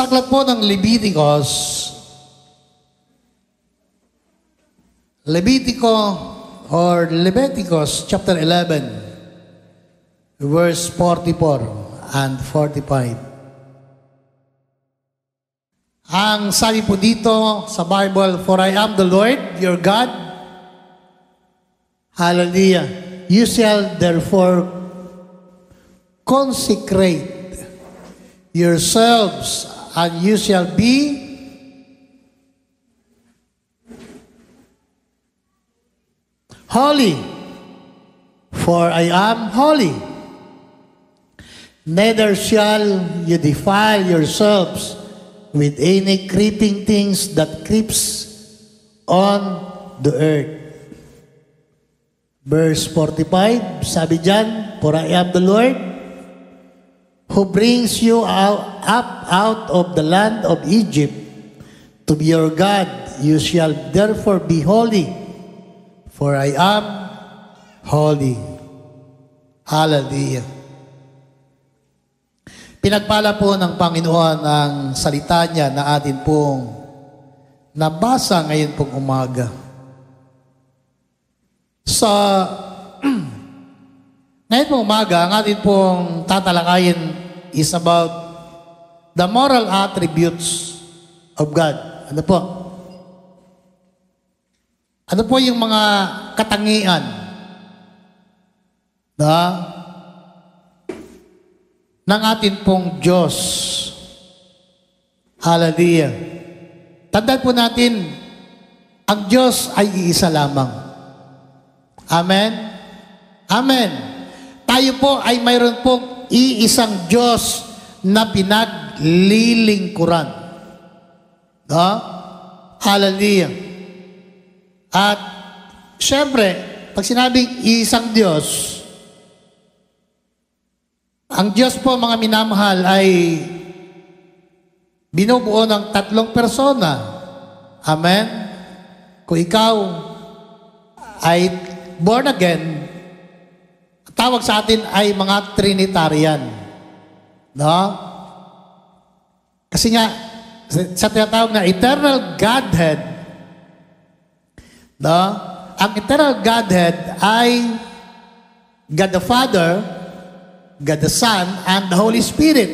Sa aklat po ng Leviticus chapter 11, verse 44 and 45. Ang sabi po dito sa Bible, "For I am the Lord, your God." Hallelujah. "You shall therefore consecrate yourselves, and you shall be holy, for I am holy. Neither shall you defile yourselves with any creeping things that creeps on the earth." Verse 45, sabi dyan, "For I am the Lord, who brings you up out of the land of Egypt to be your God. You shall therefore be holy, for I am holy." Hallelujah. Pinagpala po ng Panginoon ang salita niya na atin pong nabasa ngayon pong umaga. Sa ngayon pong umaga, ang atin pong tatalakayin is about the moral attributes of God. Ano po? Ano po yung mga katangian na ng atin pong Diyos? Hallelujah. Tandaan po natin, ang Diyos ay iisa lamang. Amen? Amen. Tayo po ay mayroon pong iisang Diyos na pinaglilingkuran. No? Hallelujah. At syempre, pag sinabing isang Diyos, ang Diyos po, mga minamahal, ay binubuo ng 3 persona. Amen? Kung ikaw ay born again, tawag sa atin ay mga Trinitarian. No? Kasi nga, sa tinatawag na eternal Godhead, no? Ang eternal Godhead ay God the Father, God the Son, and the Holy Spirit.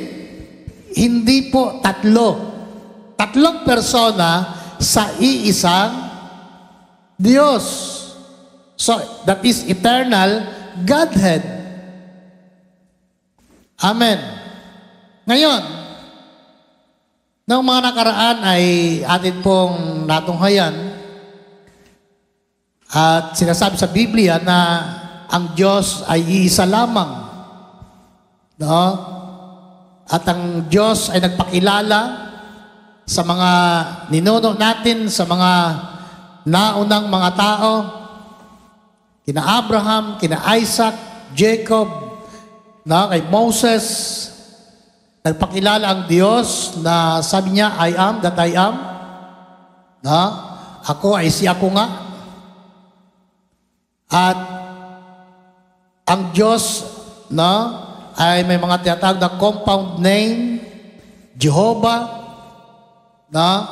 Hindi po 3. 3 persona sa iisang Diyos. So, that is eternal Godhead. Amen. Ngayon, noong mga nakaraan ay atin pong natunghayan at sinasabi sa Biblia na ang Diyos ay iisa lamang. No? At ang Diyos ay nagpakilala sa mga ninuno natin, sa mga naunang mga tao, kina Abraham, kina Isaac, Jacob, na kay Moses. Nagpakilala ang Diyos na sabi niya, "I am that I am." Na ako ay si ako nga. At ang Diyos na ay may mga tinatawag na compound name, Jehovah, na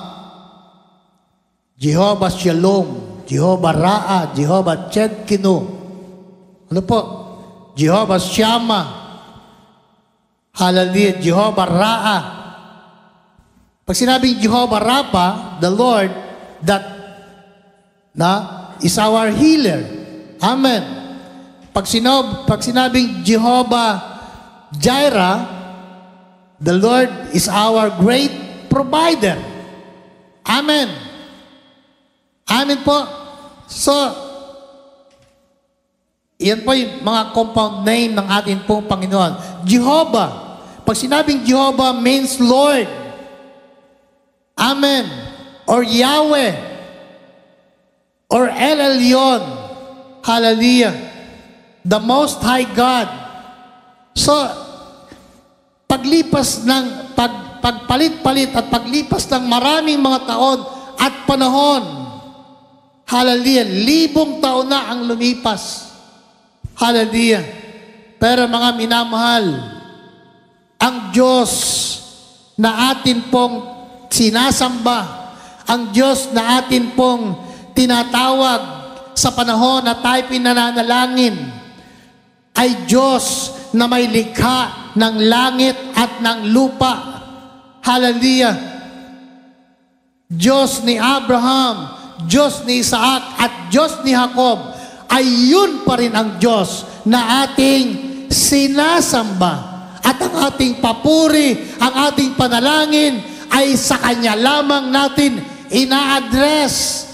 Jehovah Shalom, Jehovah Ra'a, Jehovah Tsedkinu. Ano po? Jehovah Shammah. Hallelujah, Jehovah Ra'a. Pag sinabing Jehovah Rapha, the Lord that is our healer. Amen. Pag sinabing Jehovah Jireh, the Lord is our great provider. Amen. Amen po. So, yan po yung mga compound name ng ating pong Panginoon. Jehovah. Pag sinabing Jehovah means Lord. Amen. Or Yahweh. Or El Elyon. Hallelujah. The Most High God. So, pagpalit-palit at paglipas ng maraming mga taon at panahon, hallelujah, 1,000 taon na ang lumipas. Hallelujah. Pero mga minamahal, ang Diyos na atin pong sinasamba, ang Diyos na atin pong tinatawag sa panahon na tayo pinananalangin, ay Diyos na may likha ng langit at ng lupa. Hallelujah! Diyos ni Abraham, Diyos ni Isaac at Diyos ni Jacob, ay yun pa rin ang Diyos na ating sinasamba. At ang ating papuri, ang ating panalangin ay sa Kanya lamang natin ina-address.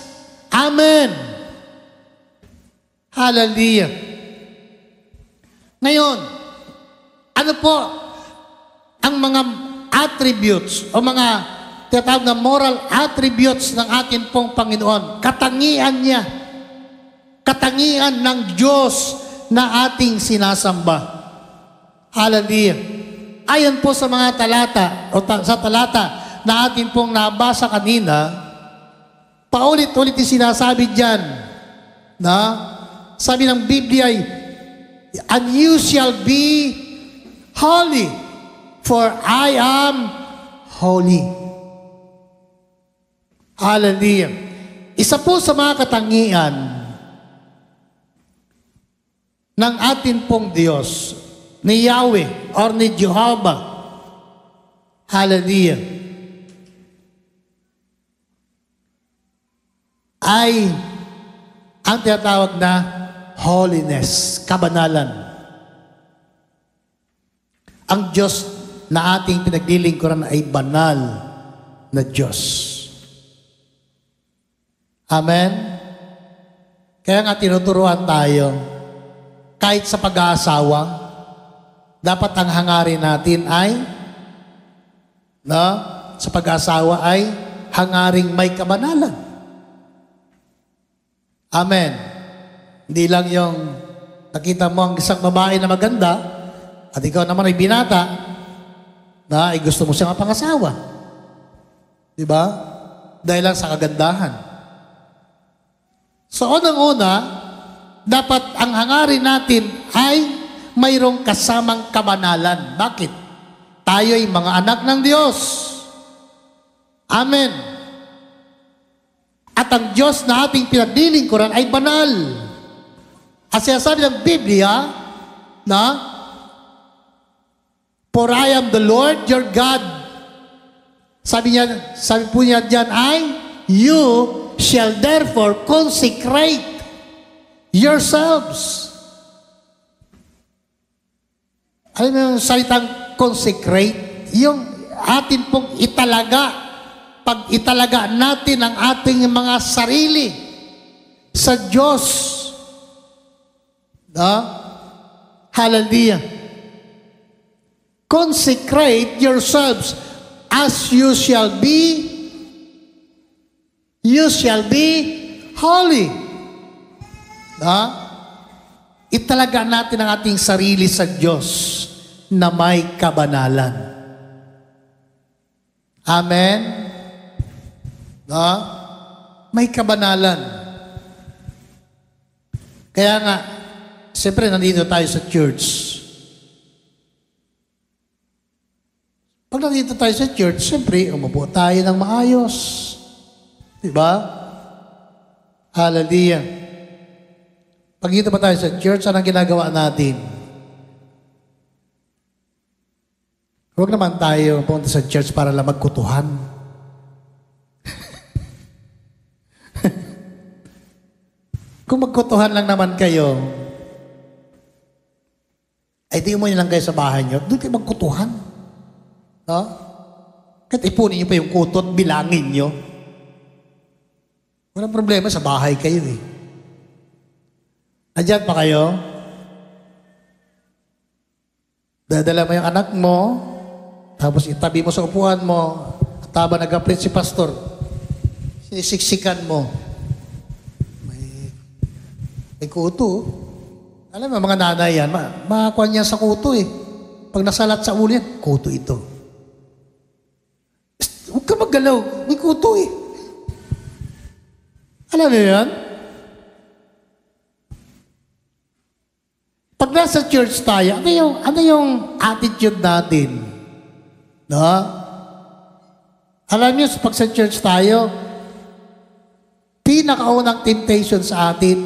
Amen. Hallelujah. Ngayon, ano po ang mga attributes o mga tinatawag na moral attributes ng ating pong Panginoon? Katangian niya. Katangian ng Diyos na ating sinasamba. Hallelujah. Ayon po sa mga talata o sa talata na atin pong nabasa kanina, paulit-ulit yung sinasabi dyan na sabi ng Biblia ay, and you shall be holy, for I am holy. Hallelujah. Isa po sa mga katangian ng atin pong Diyos, ni Yahweh or ni Jehovah. Hallelujah. Ay ang tinatawag na holiness, kabanalan. Ang Diyos na ating pinaglilingkuran ay banal na Diyos. Amen? Kaya nga tinuturuan tayo, kahit sa pag-aasawa, dapat ang hangarin natin ay, sa pag-asawa ay hangaring may kabanalan. Amen. Hindi lang yung nakita mo ang isang babae na maganda at ikaw naman ay binata na ay gusto mo siyang mapangasawa. Di ba? Dahil lang sa kagandahan. So, unang-una, dapat ang hangarin natin ay mayroong kasamang kabanalan. Bakit? Tayo ay mga anak ng Diyos. Amen. At ang Diyos na ating pinaglilingkuran ay banal. At sinasabi ng Biblia na, for I am the Lord your God. Sabi po niya dyan ay, you shall therefore consecrate yourselves. Alam mo yung salitang consecrate? Yung atin pong italaga, pag italaga natin ang ating mga sarili sa Diyos. Hallelujah. Consecrate yourselves as you shall be holy. Italaga natin ang ating sarili sa Diyos na may kabanalan. Amen? May kabanalan. Kaya nga, siyempre nandito tayo sa church. Pag nandito tayo sa church, siyempre, umupo tayo ng maayos. Diba? Hallelujah. Pag dito pa tayo sa church, anong ginagawa natin? Huwag naman tayo pumunta sa church para lang magkutuhan. Kung magkutuhan lang naman kayo, ay di mo lang kayo sa bahay nyo, doon kayo magkutuhan. Kahit ipunin nyo pa yung kutot, bilangin nyo. Walang problema, sa bahay kayo eh. Nandiyan pa kayo? Dadala mo yung anak mo, tapos itabi mo sa upuan mo, at habang nag-preach si pastor, sinisiksikan mo. May kuto. Alam mo, mga nanay yan, makakuha niya sa kuto eh. Pag nasalat sa ulo yan, kuto ito. Huwag ka maggalaw, may kuto eh. Alam mo yan? Pag nasa church tayo, ano yung attitude natin? Alam niyo, pag sa church tayo, pinakaunang temptation sa atin,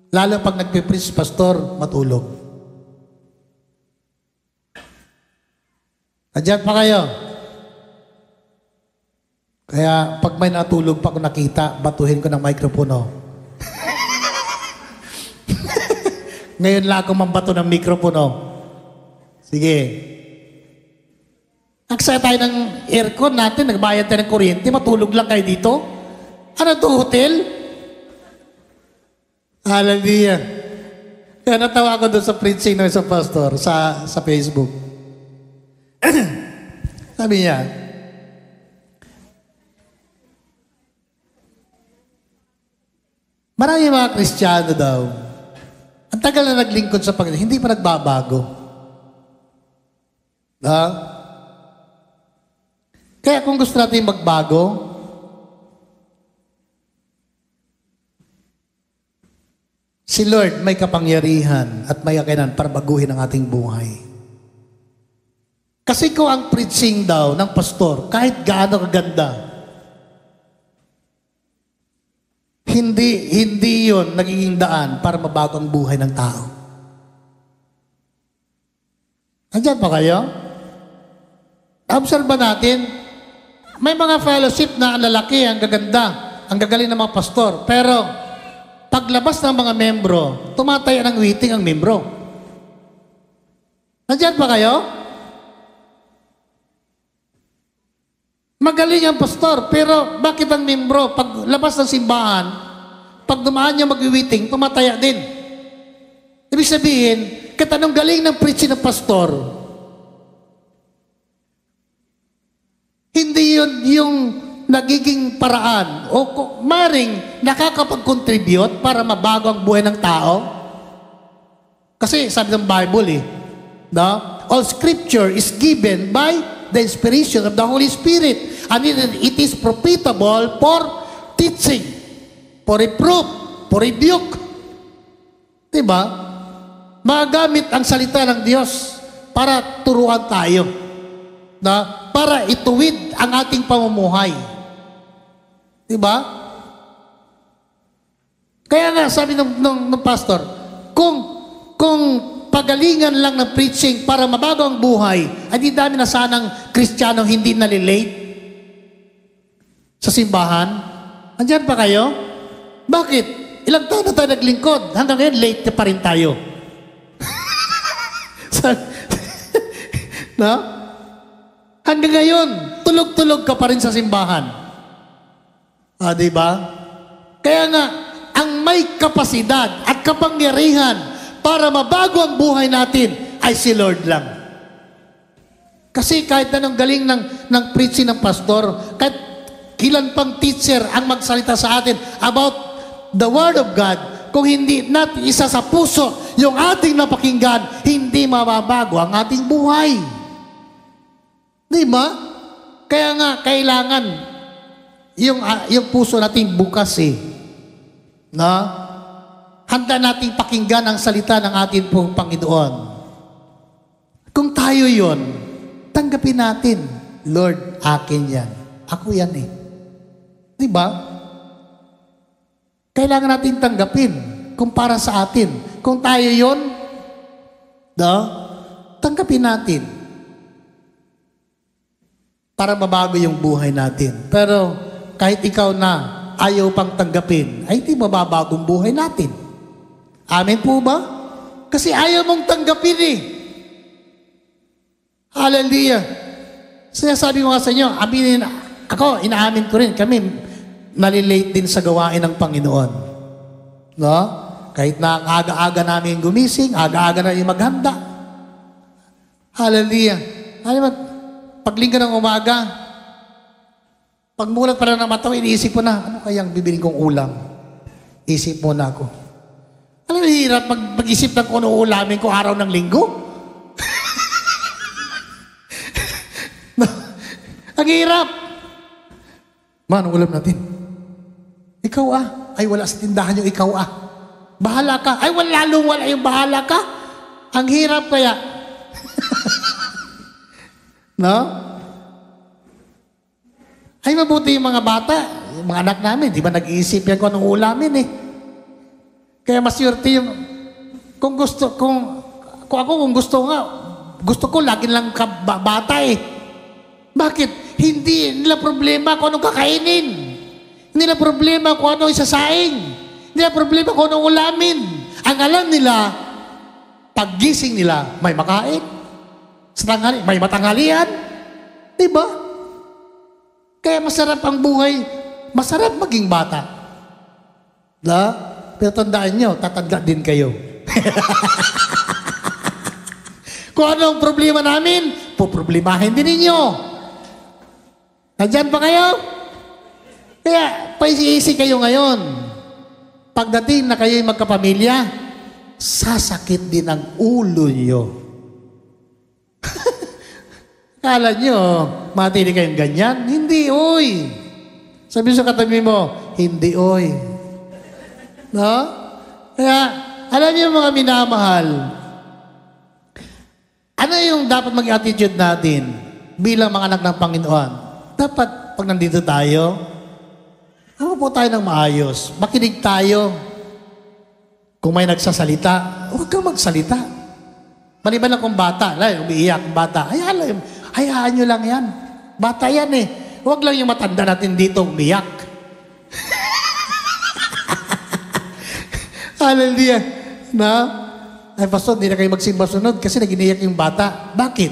lalo pag nagpipreach pastor, matulog. Nandiyan pa kayo. Kaya pag may natulog pa ako nakita, batuhin ko ng microphone. Ngayon lang ako mambato ng microphone. Sige. Nagsaya tayo ng aircon natin, nagbayad tayo ng kuryente, matulog lang kayo dito. Ano to, hotel? Hallelujah. Kaya natawa ako doon sa preaching ng isang pastor sa Facebook. Sabi niya, marami mga Kristiyano daw, ang tagal na naglingkod sa Panginoon, hindi pa nagbabago. Kaya kung gusto natin magbago, si Lord may kapangyarihan at may kakayanan para baguhin ang ating buhay. Kasi kung ang preaching daw ng pastor, kahit gaano kaganda, hindi yun nagiging daan para mabago ang buhay ng tao. Nandiyan pa kayo? Observe natin, may mga fellowship na ang lalaki, ang gaganda, ang gagaling ng mga pastor, pero paglabas ng mga membro, tumataya ng witing ang membro. Nandiyan pa kayo? Magaling ang pastor, pero bakit ang membro, paglabas ng simbahan, pag dumaan niya mag-witing, tumataya din. Ibig sabihin, kahit anong galing ng preaching ng pastor, hindi yun yung nagiging paraan o maring nakakapag-contribute para mabago ang buhay ng tao. Kasi sabi ng Bible no? All scripture is given by the inspiration of the Holy Spirit, and it is profitable for teaching, for reproof, for rebuke. Diba? Magamit ang salita ng Diyos para turuan tayo, para ituwid ang ating pamumuhay. Diba? Kaya nga, sabi ng pastor, kung pagalingan lang ng preaching para mabago ang buhay, ay di dami na sanang Kristiyano hindi nalilate sa simbahan. Andiyan pa kayo? Bakit? Ilang taon na tayo naglingkod. Hanggang ngayon, late pa rin tayo. No? Hanggang ngayon, tulog-tulog ka pa rin sa simbahan. Diba? Kaya nga, ang may kapasidad at kapangyarihan para mabago ang buhay natin ay si Lord lang. Kasi kahit anong galing ng preaching ng pastor, kahit ilan pang teacher ang magsalita sa atin about the Word of God, kung hindi natin isa sa puso yung ating napakinggan, hindi mababago ang ating buhay. Di ba? Kaya nga, kailangan yung puso natin bukas handa nating pakinggan ang salita ng ating pong Panginoon. Kung tayo yon, tanggapin natin, Lord, akin yan. Ako yan Di ba? Kailangan natin tanggapin kung para sa atin. Kung tayo yon, tanggapin natin para mabago yung buhay natin. Pero kahit ikaw na ayaw pang tanggapin, ay hindi mababagong buhay natin. Amen po ba? Kasi ayaw mong tanggapin Hallelujah. Sinasabi ko nga sa inyo, ako, inaamin ko rin, kami nalilate din sa gawain ng Panginoon. No? Kahit na aga-aga namin gumising, aga-aga namin maghanda. Hallelujah. Alam mo, paglingga ng umaga, pagmulat pa lang ng mata, iniisip ko na, ano kayang bibiling kong ulam? Isip mo na ako. Alam mo, hirap mag-isip ng kung ano ulamin ko araw ng linggo. Ang hirap. Man, ang ulam natin. Ikaw ay wala sa tindahan yung ikaw Bahala ka. Ay, lalong wala yung bahala ka. Ang hirap kaya. No? Ay mabuti yung mga bata, yung mga anak namin, di ba nag-iisip yan kung anong ulamin eh. Kaya maswerte yung, kung ako kung gusto ko lagi lang bata eh. Bakit? Hindi nila problema kung anong kakainin. Hindi nila problema kung anong isasaing. Hindi nila problema kung anong ulamin. Ang alam nila, paggising nila, may makain. Sa tanghali, may matanghalian. Diba? Kaya masarap ang buhay. Masarap maging bata. Pero tandaan nyo, tatanda din kayo. Kung ano ang problema namin, poproblemahin din ninyo. Nandyan pa kayo? Kaya, paisi-isi kayo ngayon. Pagdating na kayo'y magkapamilya, sasakit din ang ulo nyo. Kala nyo, matili kayong ganyan? Hindi, oy. Sabi sa katabi mo, hindi, oy. No? Kaya, alam niyo mga minamahal, ano yung dapat maging attitude natin bilang mga anak ng Panginoon? Dapat, pag nandito tayo, po tayo ng maayos. Makinig tayo. Kung may nagsasalita, huwag kang magsalita. Maliban lang kung bata, umiiyak ang bata, hayaan nyo lang yan. Bata yan eh. Huwag lang yung matanda natin dito umiyak. Hallelujah. Na? Ay, pastor, hindi na kayo magsimba sunod kasi nag-iniyak yung bata. Bakit?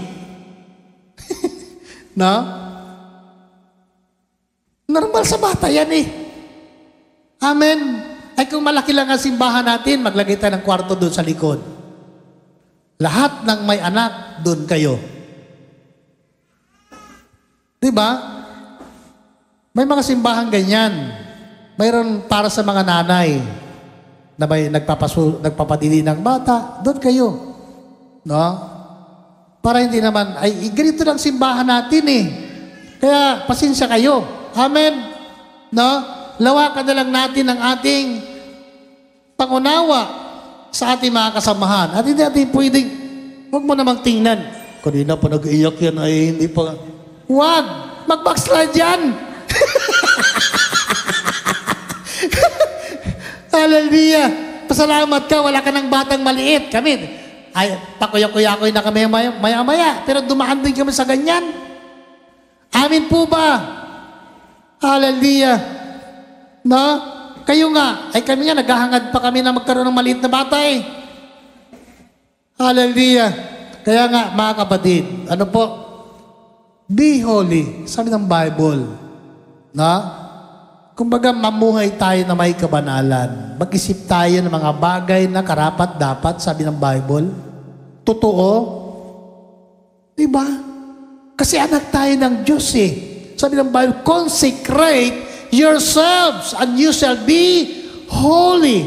No? Normal sa bata yan eh. Amen. Ay kung malaki lang ang simbahan natin, maglagay tayo ng kwarto doon sa likod. Lahat ng may anak, doon kayo. Diba? May mga simbahan ganyan. Mayroon para sa mga nanay na may nagpapadili ng bata, doon kayo. No? Para hindi naman, ay ganito lang simbahan natin eh. Kaya pasensya kayo. Amen? No? Lawakan na lang natin ang ating pangunawa sa ating mga kasamahan. At hindi natin pwedeng, huwag mo namang tingnan. Kanina pa nag-iyak yan ay hindi pa. Huwag! Mag-backslide yan! Hallelujah! Pasalamat ka, wala ka ng batang maliit. Kami, ay, pakuya-kuya-kuya na kami maya-maya. Pero dumaan din kami sa ganyan. Amin po ba? Hallelujah! No? Kayo nga, ay kami nga, naghahangad pa kami na magkaroon ng maliit na bata eh. Hallelujah! Kaya nga, mga kapatid, ano po? Be holy. Sabi ng Bible. No? Kumbaga, mamuhay tayo na may kabanalan. Mag-isip tayo ng mga bagay na karapat-dapat, sabi ng Bible. Totoo. Diba? Kasi anak tayo ng Diyos eh. Sabi ng Bible, consecrate yourselves and you shall be holy.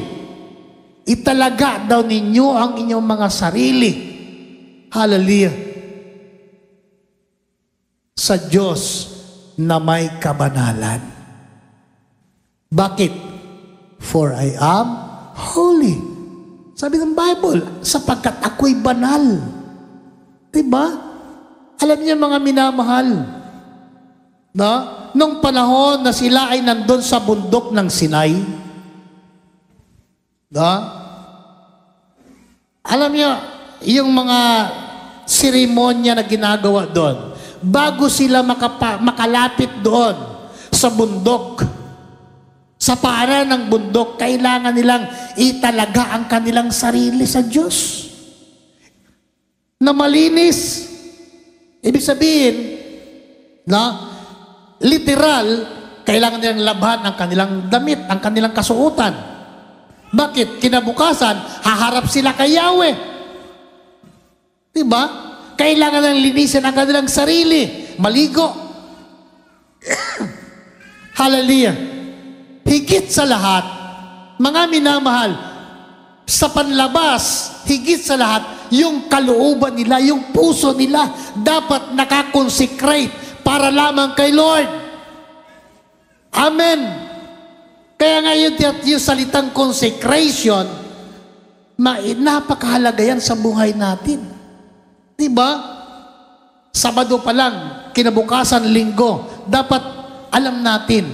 Italaga daw ninyo ang inyong mga sarili. Hallelujah. Sa Diyos na may kabanalan. Bakit? For I am holy. Sabi ng Bible, sapagkat ako'y banal. Diba? Alam niyo mga minamahal, no? Nung panahon na sila ay nandun sa bundok ng Sinai, no? Alam niyo, yung mga seremonya na ginagawa doon, bago sila makalapit doon sa bundok, sa paanan ng bundok, kailangan nilang italaga ang kanilang sarili sa Diyos. Na malinis. Ibig sabihin, na literal, kailangan nilang labhan ang kanilang damit, ang kanilang kasuotan. Bakit? Kinabukasan, haharap sila kay Yahweh. Diba? Kailangan nilang linisin ang kanilang sarili. Maligo. Hallelujah. Higit sa lahat, mga minamahal, sa panlabas, higit sa lahat, yung kalooban nila, yung puso nila, dapat nakakonsecrate para lamang kay Lord. Amen. Kaya ngayon, yung salitang consecration, napakahalaga yan sa buhay natin. Diba? Sabado pa lang, kinabukasan, linggo, dapat alam natin,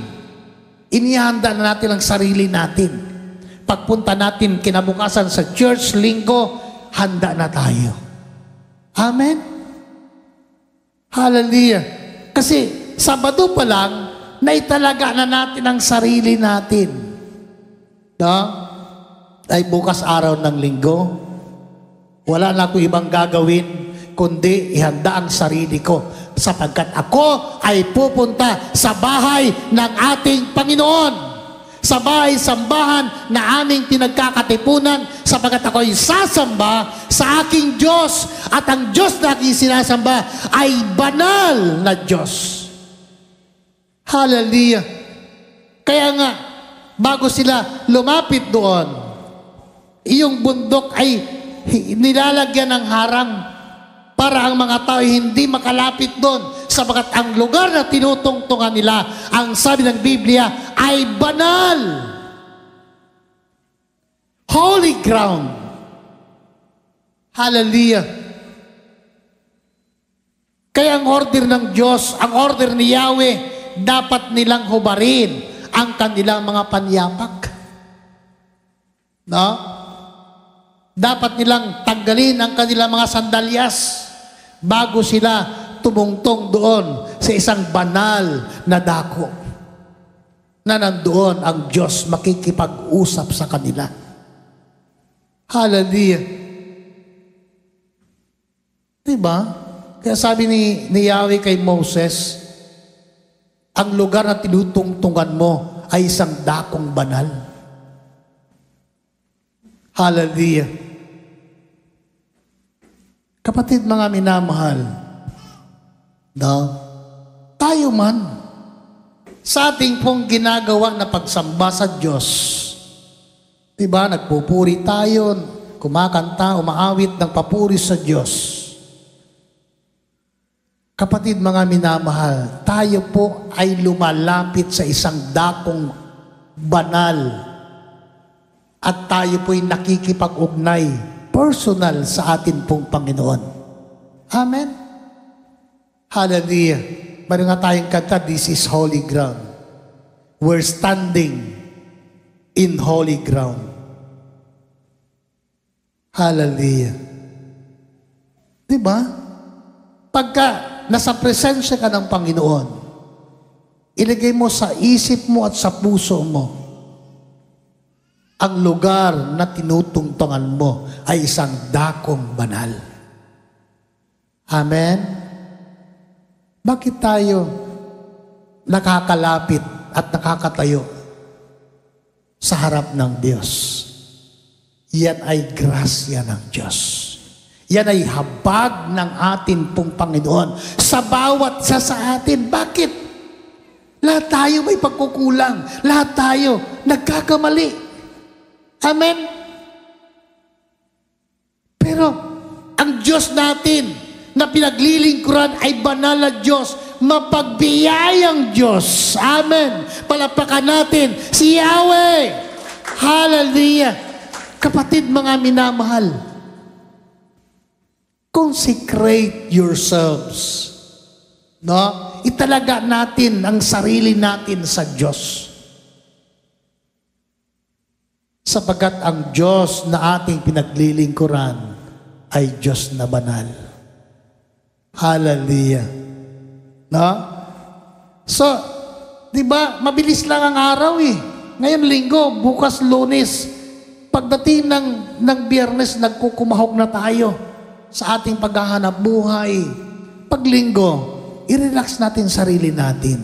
inihanda na natin ang sarili natin. Pagpunta natin kinabukasan sa church, linggo, handa na tayo. Amen? Hallelujah. Kasi Sabado pa lang, naitalaga na natin ang sarili natin. No? Ay bukas araw ng linggo, wala na ako ibang gagawin, kundi ihanda ang sarili ko. Sapagkat ako ay pupunta sa bahay ng ating Panginoon. Sa bahay-sambahan na aming pinagkakatipunan, sapagkat ako ay sasamba sa aking Diyos. At ang Diyos na aking sinasamba ay banal na Diyos. Hallelujah. Kaya nga, bago sila lumapit doon, iyong bundok ay nilalagyan ng harang para ang mga tao hindi makalapit doon, sapagkat ang lugar na tinutungtungan nila, ang sabi ng Biblia, ay banal. Holy ground. Hallelujah. Kaya ang order ng Diyos, ang order ni Yahweh, dapat nilang hubarin ang kanilang mga panyapak. No? Dapat nilang tanggalin ang kanilang mga sandalyas bago sila tumungtong doon sa isang banal na dako na nandoon ang Diyos makikipag-usap sa kanila. Hallelujah. Diba? Kaya sabi ni Yahweh kay Moses, ang lugar na tinutungtungan mo ay isang dakong banal. Hallelujah. Kapatid, mga minamahal, no? Tayo man, sa ating pong ginagawa na pagsamba sa Diyos, diba, nagpupuri tayo, kumakanta, umaawit ng papuri sa Diyos. Kapatid, mga minamahal, tayo po ay lumalapit sa isang dakong banal at tayo po'y nakikipag-ugnay personal sa atin pong Panginoon. Amen? Hallelujah. Meron nga tayong kanta, this is holy ground. We're standing in holy ground. Hallelujah. Diba? Pagka nasa presensya ka ng Panginoon, ilagay mo sa isip mo at sa puso mo, ang lugar na tinutungtungan mo ay isang dakong banal. Amen? Bakit tayo nakakalapit at nakakatayo sa harap ng Diyos? Yan ay grasya ng Diyos. Yan ay habag ng atin pong Panginoon sa bawat isa sa atin. Bakit? Lahat tayo may pagkukulang. Lahat tayo nagkakamali. Amen? Pero ang Diyos natin na pinaglilingkuran ay banal na Diyos, mapagbiyayang Diyos. Amen. Palapakan natin si Yahweh. Hallelujah. Kapatid, mga minamahal, consecrate yourselves. No? Italaga natin ang sarili natin sa Diyos. Sapagkat ang Diyos na ating pinaglilingkuran ay Diyos na banal. Hallelujah. No? So, di ba, mabilis lang ang araw eh. Ngayon linggo, bukas Lunes. Pagdating ng Biyernes, nagkukumahog na tayo sa ating paghahanap buhay. Pag linggo, i-relax natin sarili natin.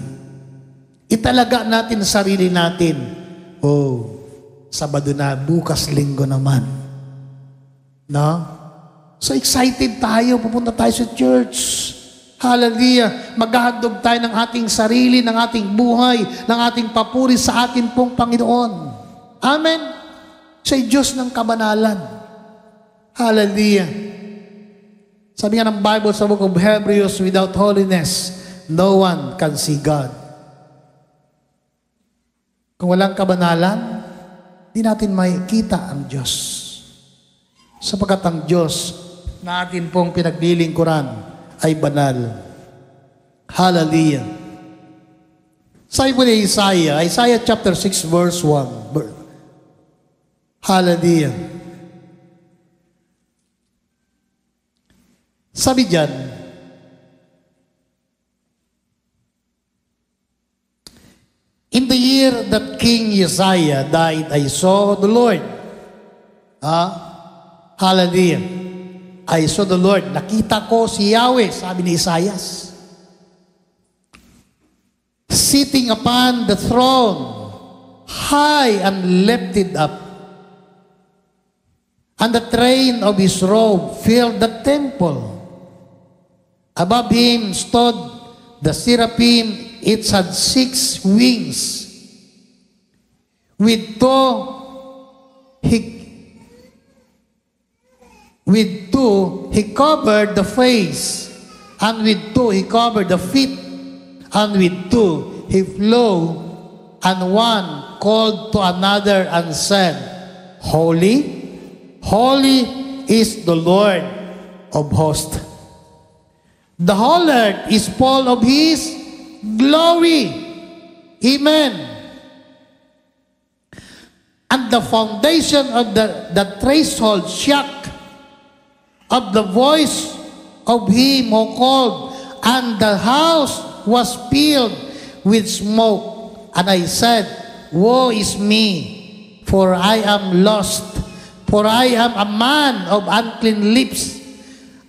Italaga natin sarili natin. Oh, Sabado na, bukas linggo naman. No? So excited tayo, pupunta tayo sa church. Hallelujah. Maghahandog tayo ng ating sarili, ng ating buhay, ng ating papuri sa atin pong Panginoon. Amen. Siya'y Diyos ng kabanalan. Hallelujah. Sabi nga ng Bible sa book of Hebrews, without holiness, no one can see God. Kung walang kabanalan, di natin makikita ang Diyos. Sapagkat ang Diyos na atin pong pinaglilingkuran ay banal. Hallelujah. Sabi po ni Isaiah chapter 6 verse 1. Hallelujah. Sabi diyan, in the year that King Uzziah died, I saw the Lord. Hallelujah. I saw the Lord. Nakita ko si Yahweh, sabi ni Isaiah, sitting upon the throne, high and lifted up, and the train of his robe filled the temple. Above him stood the seraphim. It had 6 wings. With two he covered the face, and with 2 he covered the feet, and with 2 he flew, and one called to another and said, Holy, holy is the Lord of hosts. The whole earth is full of his glory. Amen. And the foundation of the threshold shook of the voice of him who called, and the house was filled with smoke. And I said, Woe is me, for I am lost, for I am a man of unclean lips,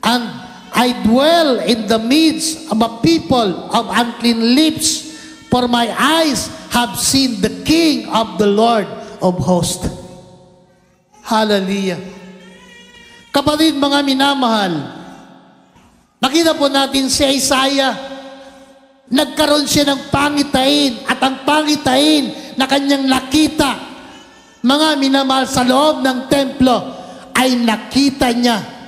and I dwell in the midst of a people of unclean lips, for my eyes have seen the King of the Lord of hosts. Hallelujah. Kapatid, mga minamahal, nakita po natin si Isaiah, nagkaroon siya ng pangitain, at ang pangitain na kanyang nakita, mga minamahal, sa loob ng templo, ay nakita niya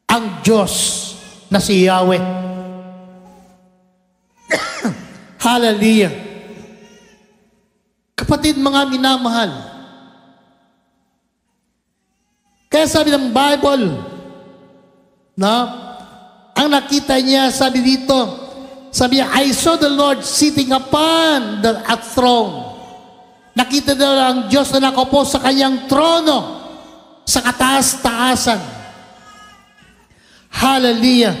ang Diyos na si Yahweh. Hallelujah. Kapatid, mga minamahal, kaya sabi ng Bible, ang nakita niya, sabi dito, sabi niya, I saw the Lord sitting upon the throne. Nakita daw ang Diyos na nakaupo sa kanyang trono, sa kataas-taasan. Hallelujah.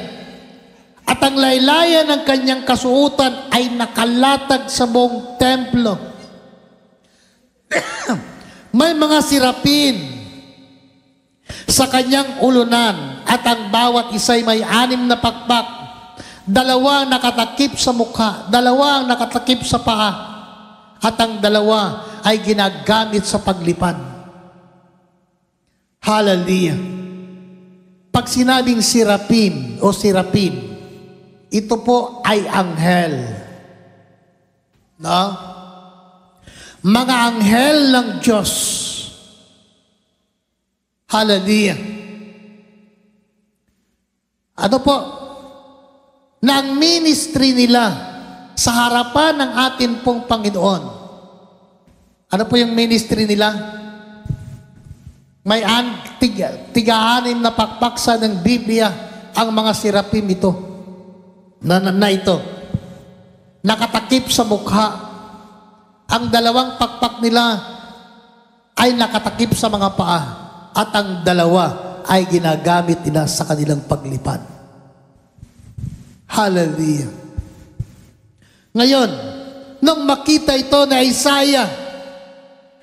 At ang laylayan ng kanyang kasuotan ay nakalatag sa buong templo. May mga sirapin sa kanyang ulunan, at ang bawat isa'y may 6 na pakpak. 2 nakatakip sa mukha, 2 nakatakip sa paa, at ang 2 ay ginagamit sa paglipad. Hallelujah. Pag sinabing sirapin o sirapin, ito po ay anghel. Mga anghel ng Diyos. Hallelujah. Ano po? Na ang ministry nila sa harapan ng atin pong Panginoon. Ano po yung ministry nila? May tiga-6 na pakpaksa ng Biblia ang mga sirapim ito. Na ito. Nakatakip sa mukha. Ang 2 pakpak nila ay nakatakip sa mga paa. At ang 2 ay ginagamit nila sa kanilang paglipad. Hallelujah. Ngayon, nung makita ito na Isaiah,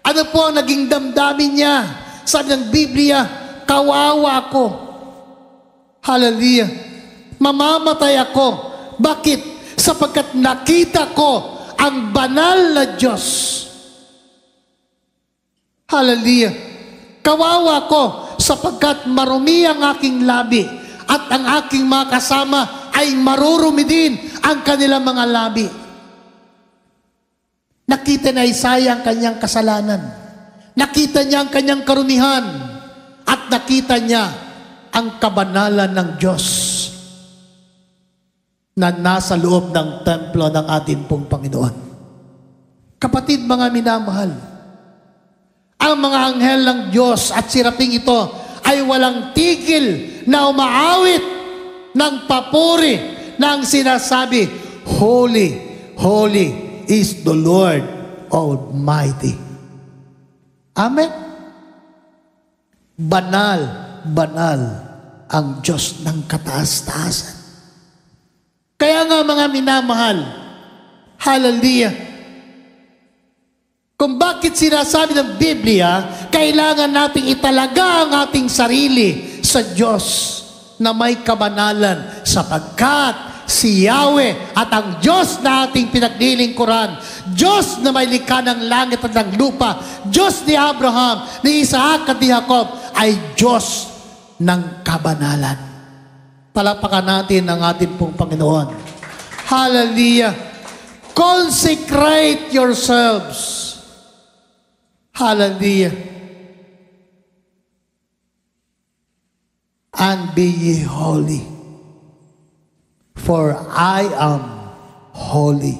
ano po ang naging damdamin niya? Sabi ng Biblia, kawawa ako. Hallelujah. Mamamatay ako. Bakit? Sapagkat nakita ko ang banal na Diyos. Hallelujah. Kawawa ko sapagkat marumi ang aking labi, at ang aking mga kasama ay marurumi din ang kanilang mga labi. Nakita na Isaiah ang kanyang kasalanan. Nakita niya ang kanyang karumihan, at nakita niya ang kabanalan ng Diyos na nasa loob ng templo ng ating pong Panginoon. Kapatid, mga minamahal, ang mga anghel ng Diyos at siraping ito ay walang tigil na umaawit ng papuri ng sinasabi, Holy, holy is the Lord Almighty. Amen? Banal, banal ang Diyos ng kataas-taasan. Kaya nga mga minamahal, hallelujah, kung bakit sinasabi ng Biblia, kailangan nating italaga ang ating sarili sa Diyos na may kabanalan, sapagkat si Yahweh at ang Diyos na ating pinaglilingkuran, Diyos na may likha ng langit at ng lupa, Diyos ni Abraham, ni Isaac at ni Jacob, ay Diyos ng kabanalan. Palapakan natin ang ating pong Panginoon. Hallelujah! Consecrate yourselves. Hallelujah! And be ye holy, for I am holy.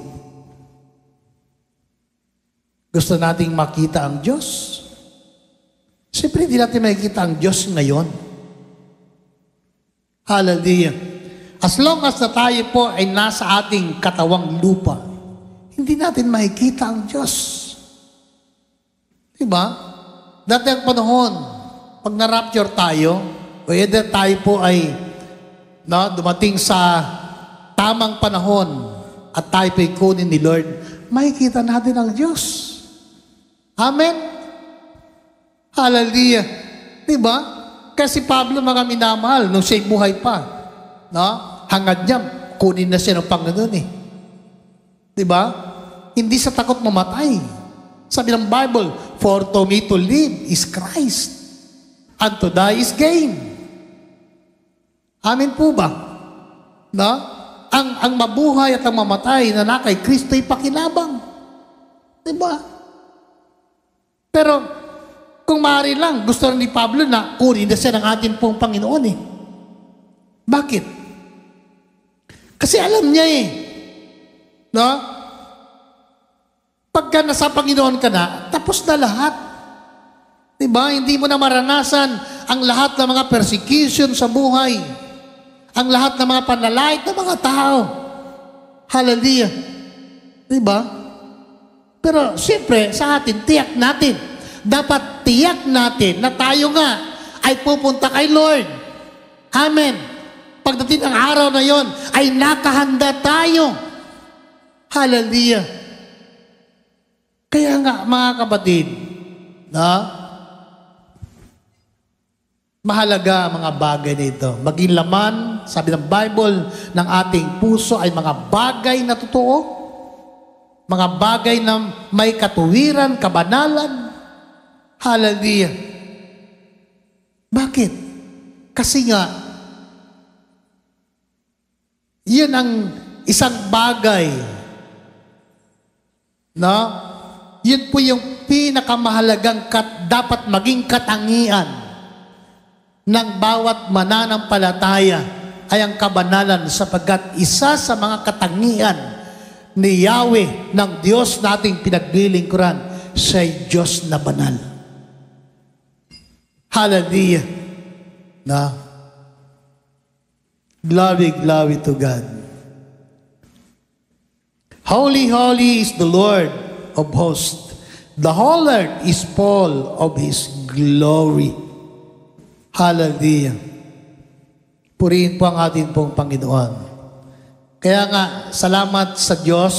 Gusto nating makita ang Diyos? Siyempre, hindi natin makikita ang Diyos ngayon. Hallelujah. As long as na tayo po ay nasa ating katawang lupa, hindi natin makikita ang Diyos. Diba? Dati ang panahon, pag na-rapture tayo, o either tayo po ay dumating sa tamang panahon at tayo po ay kunin ni Lord, makikita natin ang Diyos. Amen? Hallelujah. Diba? Kasi Pablo, mga minamahal, nung siya'y buhay pa, hangad niya, kunin na siya ng Panginoon eh. Diba? Hindi sa takot mamatay. Sabi ng Bible, for to me to live is Christ, and to die is gain. Amen po ba? Ang mabuhay at ang mamatay na kay Kristo ay pakinabang. Diba? Pero, kung maaari lang, gusto rin ni Pablo na kunin na siya ng ating pong Panginoon eh. Bakit? Kasi alam niya eh. Pagka nasa Panginoon ka na, tapos na lahat. Diba? Hindi mo na maranasan ang lahat ng mga persecution sa buhay. Ang lahat ng mga panlalait ng mga tao. Hallelujah. Diba? Pero siyempre, sa atin, tiyak natin. Dapat tiyak natin na tayo nga ay pupunta kay Lord. Amen. Pagdating ang araw na yon, ay nakahanda tayo. Hallelujah. Kaya nga, mga kapatid, mahalaga mga bagay nito. Maging laman, sabi ng Bible, ng ating puso ay mga bagay na totoo, mga bagay na may katuwiran, kabanalan. Hallelujah. Bakit? Kasi nga, yan ang isang bagay, yun po yung pinakamahalagang dapat maging katangian ng bawat mananampalataya ay ang kabanalan, sapagkat isa sa mga katangian ni Yahweh ng Diyos nating pinaglilingkuran, siya'y Diyos na banal. Hallelujah. Glory, glory to God. Holy, holy is the Lord of hosts. The whole earth is full of His glory. Hallelujah. Purihin po ang ating pong Panginoon. Kaya nga, salamat sa Diyos,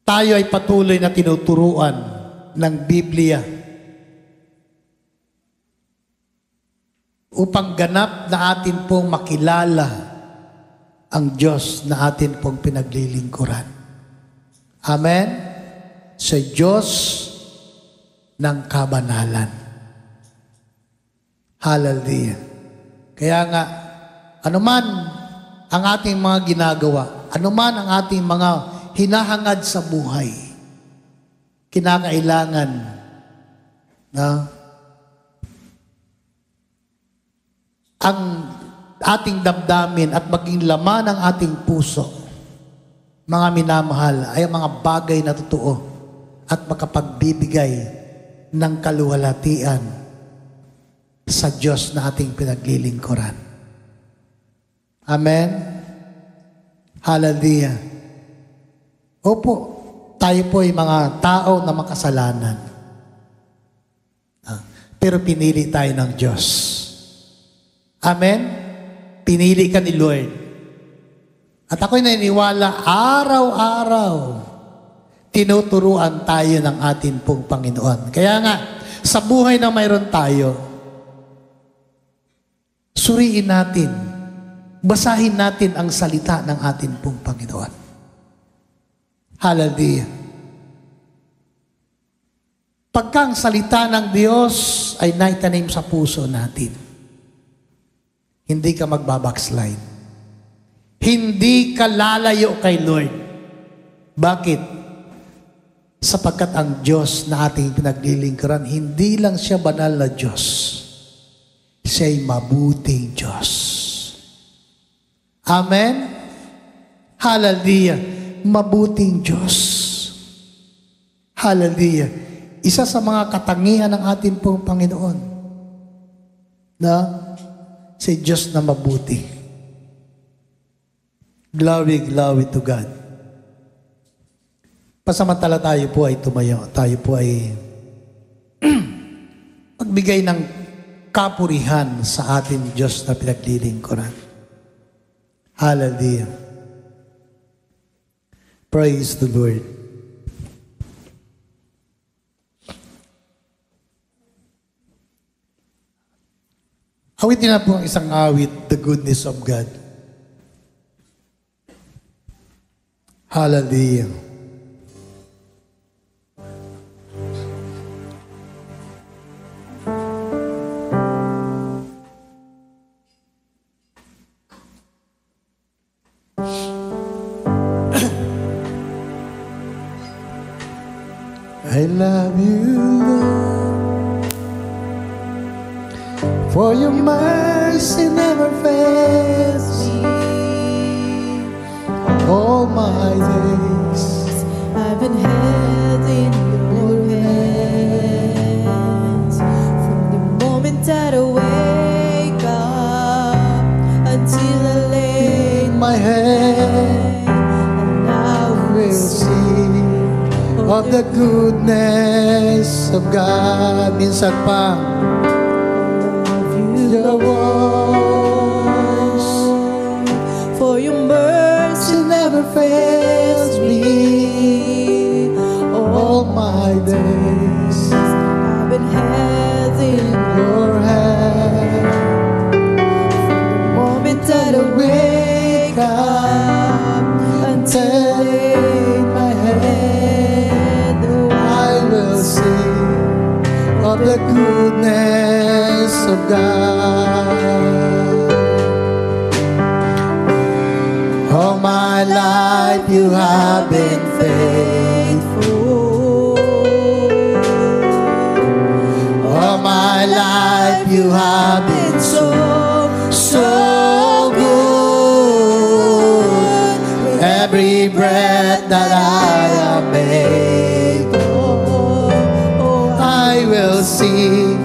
tayo ay patuloy na tinuturuan ng Biblia upang ganap na atin pong makilala ang Diyos na atin pong pinaglilingkuran. Amen? Sa Diyos ng kabanalan. Hallelujah. Kaya nga, anuman ang ating mga ginagawa, anuman ang ating mga hinahangad sa buhay, kinakailangan ang ating damdamin at maging laman ng ating puso, mga minamahal, ay mga bagay na totoo at makapagbibigay ng kaluwalhatian sa Diyos na ating pinaglilingkuran. Amen? Hallelujah. Opo, tayo po ay mga tao na makasalanan. Pero pinili tayo ng Diyos. Amen? Pinili ka ni Lord. At ako'y naniniwala, araw-araw, tinuturuan tayo ng ating pong Panginoon. Kaya nga, sa buhay na mayroon tayo, suriin natin, basahin natin ang salita ng ating pong Panginoon. Hallelujah. Pagka ang salita ng Diyos ay naitanim sa puso natin, hindi ka magbabackslide. Hindi ka lalayo kay Lord. Bakit? Sapagkat ang Diyos na ating pinaglilingkuran, hindi lang siya banal na Diyos. Siya'y mabuting Diyos. Amen? Hallelujah. Mabuting Diyos. Hallelujah. Isa sa mga katangian ng ating pong Panginoon na si Diyos na mabuti. Glory, glory to God. Pasamantala tayo po ay tumayo. Tayo po ay magbigay ng kapurihan sa ating Diyos na pinaglilingkuran. Hallelujah. Praise the Lord. Awitin na po ang isang awit, The Goodness of God. Hallelujah. I love you, Lord, for your mercy never fails me. All my days I've been held in your hands from the moment that I wake up until I lay my head, and I will sing of the goodness of God. Minsan pa, your voice, for your mercy never fails me. All my days I've been held in your hand. the moment that I wake up until I lay my head. I will sing of the goodness of God. All my life you have been faithful. All my life you have been so good. Every breath that I am able, I will sing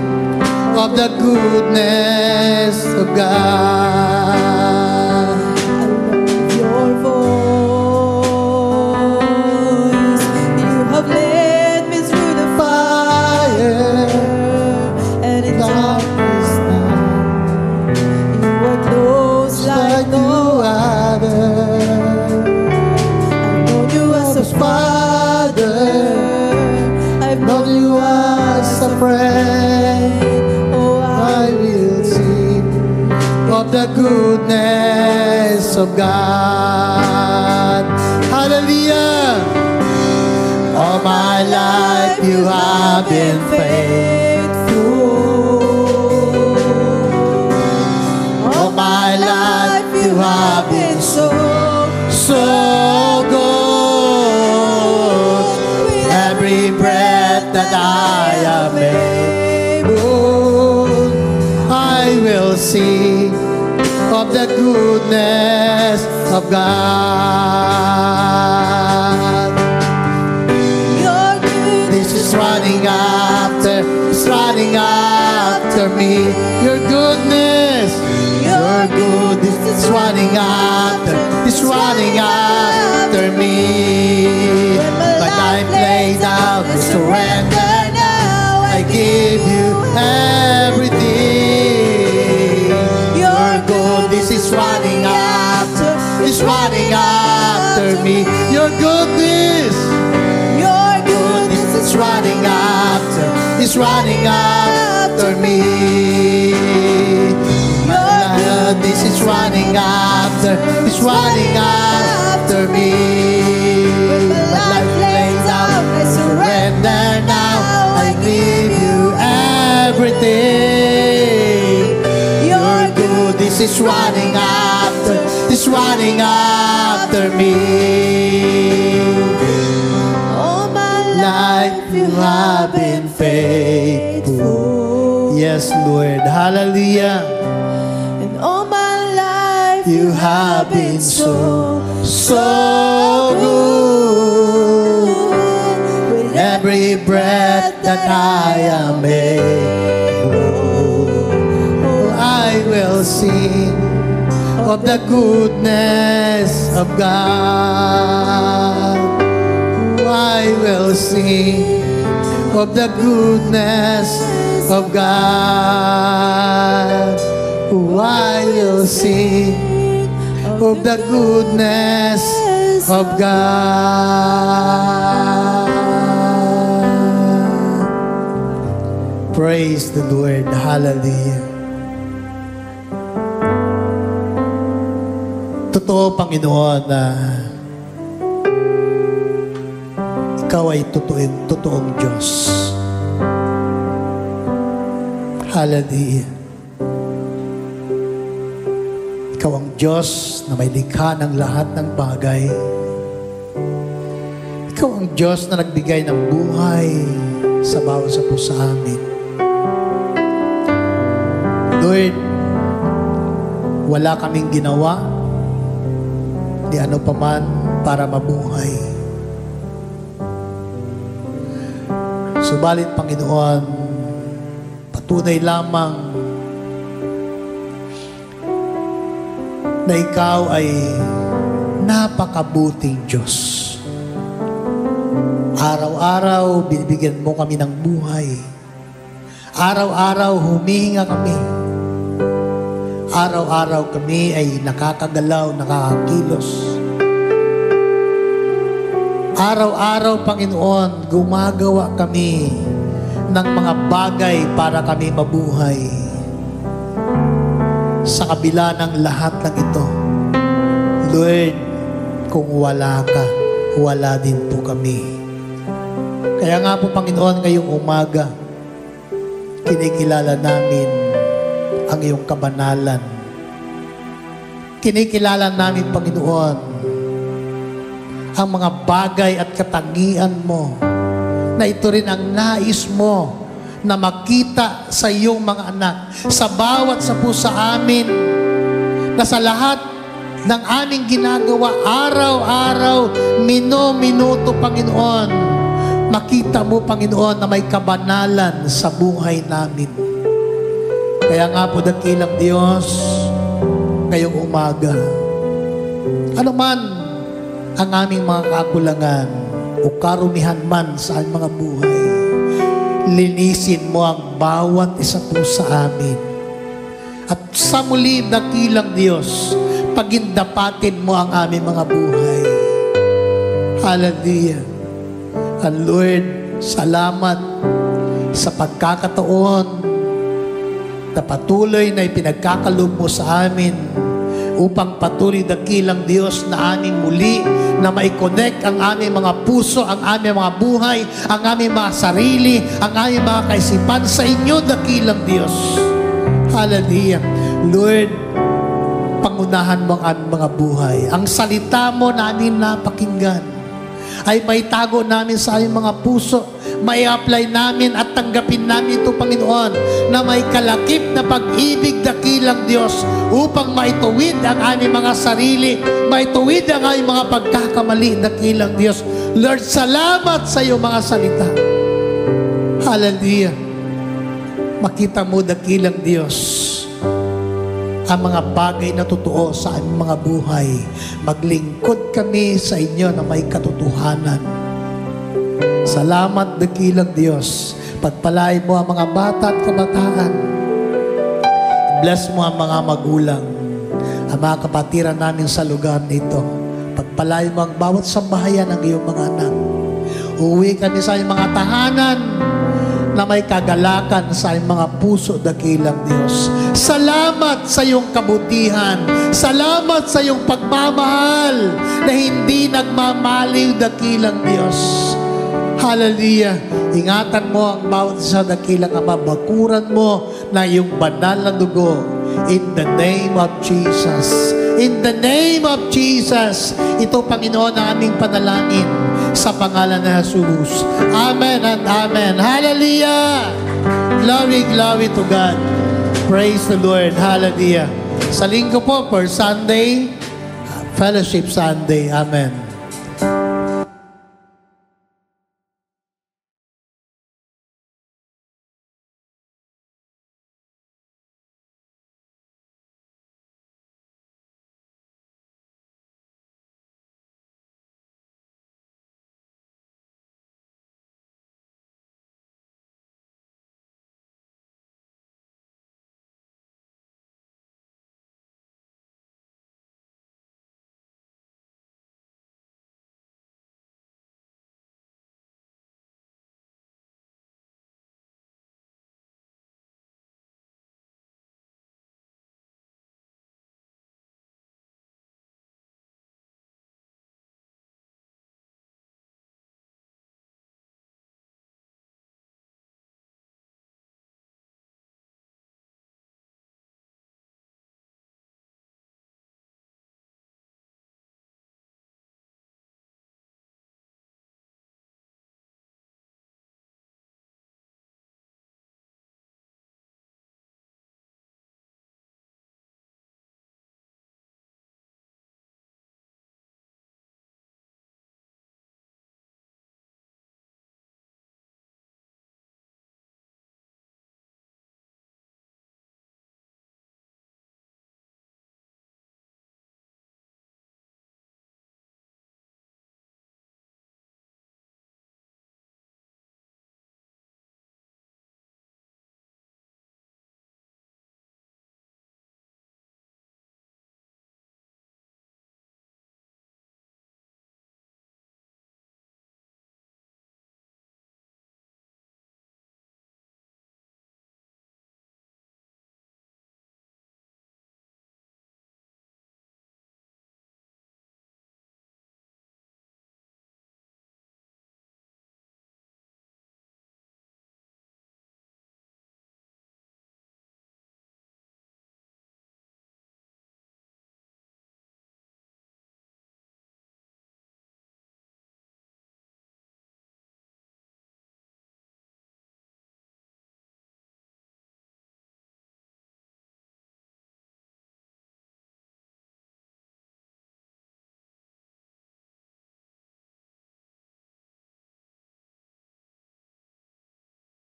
of the goodness of God. Your voice, you have led me through the fire and in darkness night. You are close like no other. I've known you as a father, I've known you as a friend. Oh, I will sing of the goodness of God. Hallelujah! All my life you have been faithful. All my life you have been so good. With every breath that I am able, I will sing of the goodness of God. your goodness This is running after me. Your goodness, your goodness is is running after, is running after me. My life laid down, I surrender now. I give you everything. Your goodness is running after, is running after me. Your goodness is running after, is running after me. This is running after, is running after me. My life laid down, I surrender now. I give you everything. Your goodness is running after, is running after me. All my life you have been faithful. Yes, Lord. Hallelujah. All my life You have been so, so good. With every breath that I am able, I will sing of the goodness of God. I will sing of the goodness of God. I will sing of the goodness of God. Praise the Lord. Hallelujah. Totoo, Panginoon, na Ikaw ay totoong Diyos. Hallelujah. Ikaw ang Diyos na may likha ng lahat ng bagay. Ikaw ang Diyos na nagbigay ng buhay sa bawat isa po sa amin. Lord, wala kaming ginawa ni ano paman para mabuhay. Subalit, Panginoon, patunay lamang na Ikaw ay napakabuting Diyos. Araw-araw, binibigyan mo kami ng buhay. Araw-araw, humihinga kami. Araw-araw kami ay nakakagalaw, nakakakilos. Araw-araw, Panginoon, gumagawa kami ng mga bagay para kami mabuhay. Sa kabila ng lahat ng ito, Lord, kung wala ka, wala din po kami. Kaya nga po, Panginoon, ngayong umaga, kinikilala namin ang iyong kabanalan. Kinikilala namin, Panginoon, ang mga bagay at katangian mo, na ito rin ang nais mo na makita sa iyong mga anak, sa bawat sa puso amin, na sa lahat ng aming ginagawa, araw-araw, minuto, Panginoon, makita mo, Panginoon, na may kabanalan sa buhay namin. Kaya nga po, dakilang Diyos, ngayong umaga, ano man ang aming mga kakulangan o karumihan man sa aming mga buhay, linisin mo ang bawat isa po sa amin. At sa muli, dakilang Diyos, pagindapatin mo ang aming mga buhay. Hallelujah. And Lord, salamat sa pagkakataon na patuloy na ipinagkakaloob mo sa amin upang patuloy, dakilang Diyos, na aming muli na mai-connect ang aming mga puso, ang aming mga buhay, ang aming mga sarili, ang aming mga kaisipan sa inyo, dakilang Diyos. Hallelujah. Lord, pangunahan mo ang aming mga buhay. Ang salita mo na aming napakinggan ay may tago namin sa aming mga puso, may apply namin at tanggapin namin ito, Panginoon, na may kalakip na pag-ibig, dakilang Diyos, upang maituwid ang aming mga sarili, maituwid ang aming mga pagkakamali, dakilang Diyos. Lord, salamat sa iyong mga salita. Hallelujah. Makita mo, dakilang Diyos, ang mga bagay na totoo sa aming mga buhay. Maglingkod kami sa inyo na may katotohanan. Salamat, dakilang Diyos. Pagpalain mo ang mga bata at kabataan. Bless mo ang mga magulang, ang mga kapatiran namin sa lugar nito. Pagpalain mo ang bawat sambahayan ng iyong mga anak. Uwi kami sa iyong mga tahanan na may kagalakan sa iyong mga puso, dakilang Diyos. Salamat sa iyong kabutihan. Salamat sa iyong pagmamahal na hindi nagmamaliw, dakilang Diyos. Hallelujah. Ingatan mo ang bawat isa, dakilang Ama. Bakuran mo na iyong banal na dugo. In the name of Jesus. In the name of Jesus. Ito, Panginoon, ang aming panalangin sa pangalan ni Jesus. Amen and amen. Hallelujah. Glory, glory to God. Praise the Lord. Hallelujah. Sa linggo po, for Sunday, Fellowship Sunday. Amen.